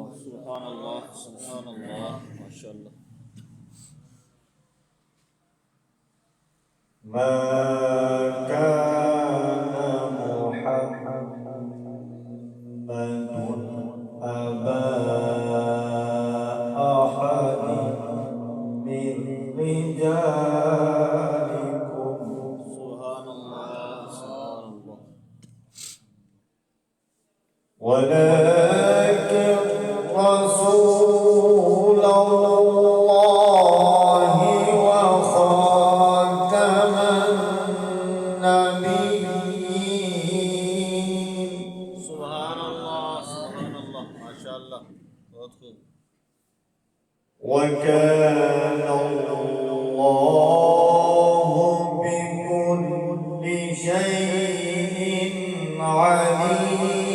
Subhanallah, Subhanallah, Masya Allah. ما كان محمد أبا أحد من رجالكم Subhanallah, Subhanallah. ولكن رسول الله وخاتم النبيين Subhanallah, Subhanallah, Masya Allah. बहुत खूब. وكان الله بكل شيء عليما